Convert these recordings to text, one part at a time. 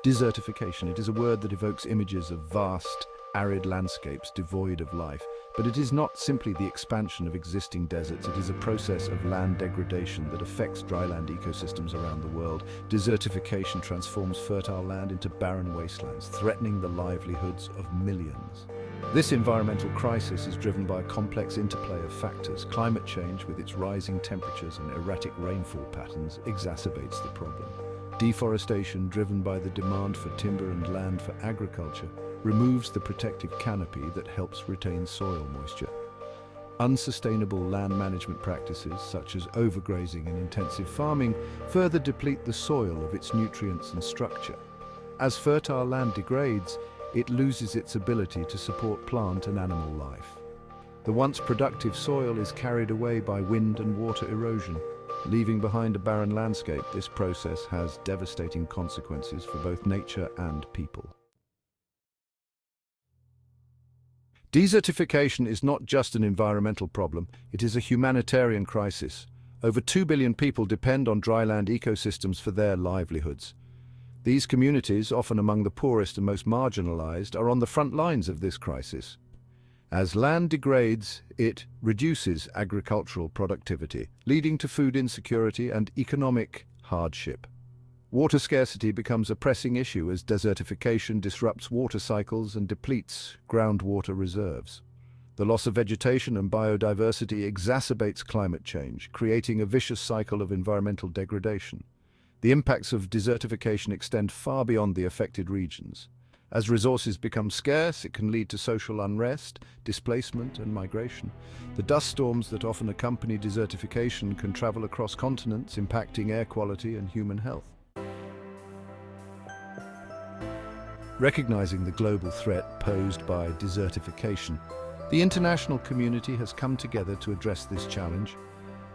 Desertification. It is a word that evokes images of vast, arid landscapes devoid of life. But it is not simply the expansion of existing deserts, it is a process of land degradation that affects dryland ecosystems around the world. Desertification transforms fertile land into barren wastelands, threatening the livelihoods of millions. This environmental crisis is driven by a complex interplay of factors. Climate change, with its rising temperatures and erratic rainfall patterns, exacerbates the problem. Deforestation, driven by the demand for timber and land for agriculture, removes the protective canopy that helps retain soil moisture. Unsustainable land management practices, such as overgrazing and intensive farming, further deplete the soil of its nutrients and structure. As fertile land degrades, it loses its ability to support plant and animal life. The once productive soil is carried away by wind and water erosion, leaving behind a barren landscape. This process has devastating consequences for both nature and people. Desertification is not just an environmental problem, it is a humanitarian crisis. Over 2 billion people depend on dryland ecosystems for their livelihoods. These communities, often among the poorest and most marginalized, are on the front lines of this crisis. As land degrades, it reduces agricultural productivity, leading to food insecurity and economic hardship. Water scarcity becomes a pressing issue as desertification disrupts water cycles and depletes groundwater reserves. The loss of vegetation and biodiversity exacerbates climate change, creating a vicious cycle of environmental degradation. The impacts of desertification extend far beyond the affected regions. As resources become scarce, it can lead to social unrest, displacement, and migration. The dust storms that often accompany desertification can travel across continents, impacting air quality and human health. Recognizing the global threat posed by desertification, the international community has come together to address this challenge.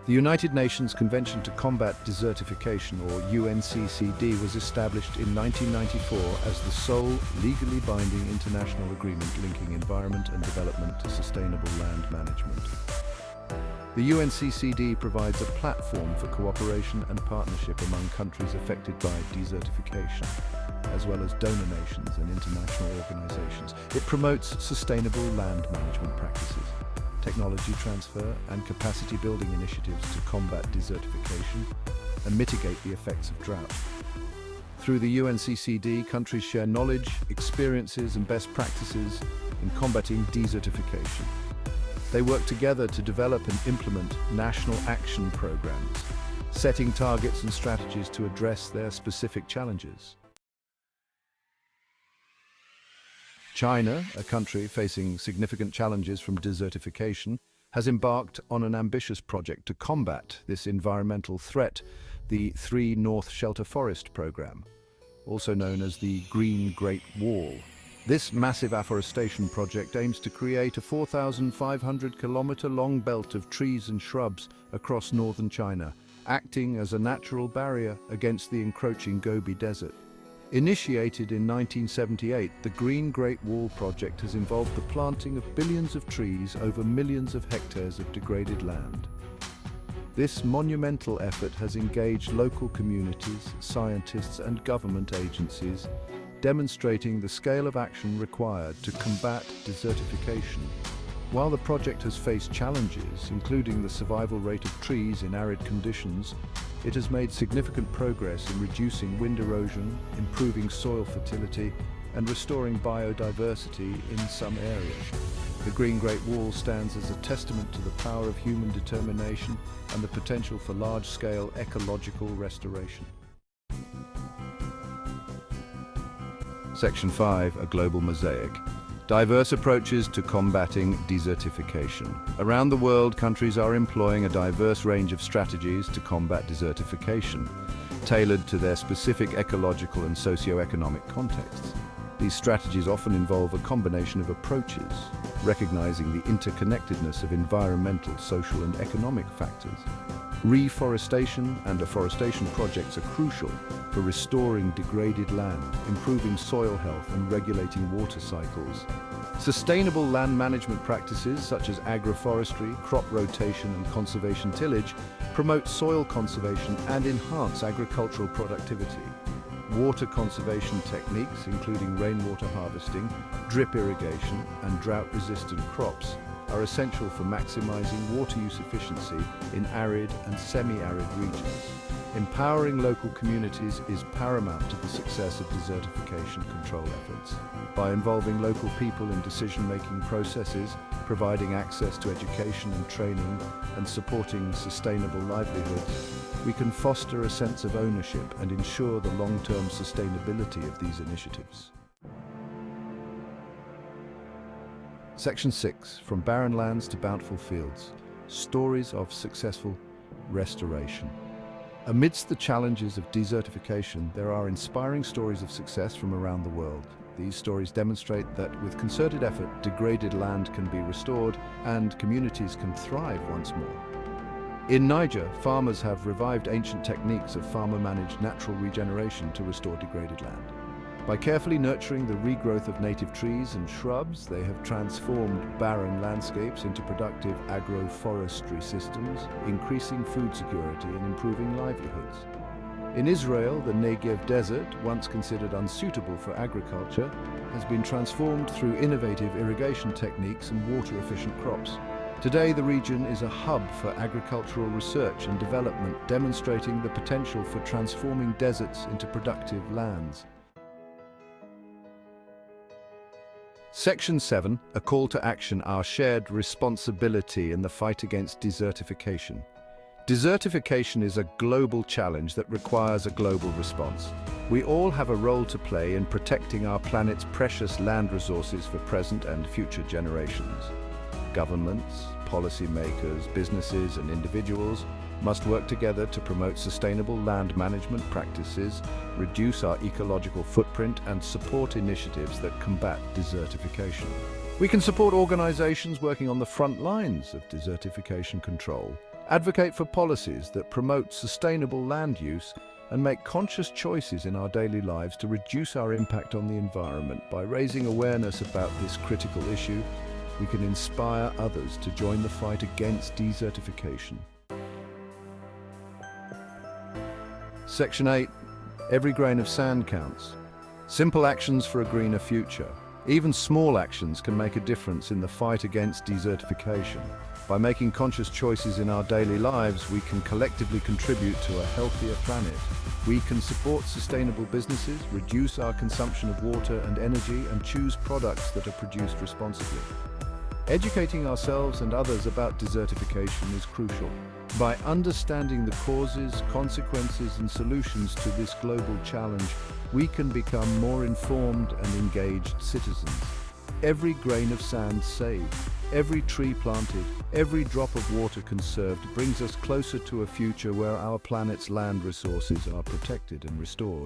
The United Nations Convention to Combat Desertification, or UNCCD, was established in 1994 as the sole legally binding international agreement linking environment and development to sustainable land management. The UNCCD provides a platform for cooperation and partnership among countries affected by desertification, as well as donor nations and international organizations. It promotes sustainable land management practices, technology transfer, and capacity building initiatives to combat desertification and mitigate the effects of drought. Through the UNCCD, countries share knowledge, experiences, and best practices in combating desertification. They work together to develop and implement national action programs, setting targets and strategies to address their specific challenges. China, a country facing significant challenges from desertification, has embarked on an ambitious project to combat this environmental threat, the 3 North Shelter Forest Program, also known as the Green Great Wall. This massive afforestation project aims to create a 4,500-kilometer-long belt of trees and shrubs across northern China, acting as a natural barrier against the encroaching Gobi Desert. Initiated in 1978, the Green Great Wall project has involved the planting of billions of trees over millions of hectares of degraded land. This monumental effort has engaged local communities, scientists, and government agencies, demonstrating the scale of action required to combat desertification. While the project has faced challenges, including the survival rate of trees in arid conditions, it has made significant progress in reducing wind erosion, improving soil fertility, and restoring biodiversity in some areas. The Green Great Wall stands as a testament to the power of human determination and the potential for large-scale ecological restoration. Section 5, a global mosaic. Diverse approaches to combating desertification. Around the world, countries are employing a diverse range of strategies to combat desertification, tailored to their specific ecological and socio-economic contexts. These strategies often involve a combination of approaches, recognizing the interconnectedness of environmental, social, and economic factors. Reforestation and afforestation projects are crucial for restoring degraded land, improving soil health, and regulating water cycles. Sustainable land management practices such as agroforestry, crop rotation, and conservation tillage promote soil conservation and enhance agricultural productivity. Water conservation techniques, including rainwater harvesting, drip irrigation, and drought-resistant crops, are essential for maximizing water use efficiency in arid and semi-arid regions. Empowering local communities is paramount to the success of desertification control efforts. By involving local people in decision-making processes, providing access to education and training, and supporting sustainable livelihoods, we can foster a sense of ownership and ensure the long-term sustainability of these initiatives. Section 6. From barren lands to bountiful fields. Stories of successful restoration. Amidst the challenges of desertification, there are inspiring stories of success from around the world. These stories demonstrate that with concerted effort, degraded land can be restored and communities can thrive once more. In Niger, farmers have revived ancient techniques of farmer-managed natural regeneration to restore degraded land. By carefully nurturing the regrowth of native trees and shrubs, they have transformed barren landscapes into productive agroforestry systems, increasing food security and improving livelihoods. In Israel, the Negev desert, once considered unsuitable for agriculture, has been transformed through innovative irrigation techniques and water-efficient crops. Today, the region is a hub for agricultural research and development, demonstrating the potential for transforming deserts into productive lands. Section 7, a call to action, our shared responsibility in the fight against desertification. Desertification is a global challenge that requires a global response. We all have a role to play in protecting our planet's precious land resources for present and future generations. Governments, policymakers, businesses, and individuals must work together to promote sustainable land management practices, reduce our ecological footprint, and support initiatives that combat desertification. We can support organizations working on the front lines of desertification control, advocate for policies that promote sustainable land use, and make conscious choices in our daily lives to reduce our impact on the environment. By raising awareness about this critical issue, we can inspire others to join the fight against desertification. Section 8. Every grain of sand counts. Simple actions for a greener future. Even small actions can make a difference in the fight against desertification. By making conscious choices in our daily lives, we can collectively contribute to a healthier planet. We can support sustainable businesses, reduce our consumption of water and energy, and choose products that are produced responsibly. Educating ourselves and others about desertification is crucial. By understanding the causes, consequences, and solutions to this global challenge, we can become more informed and engaged citizens. Every grain of sand saved, every tree planted, every drop of water conserved brings us closer to a future where our planet's land resources are protected and restored.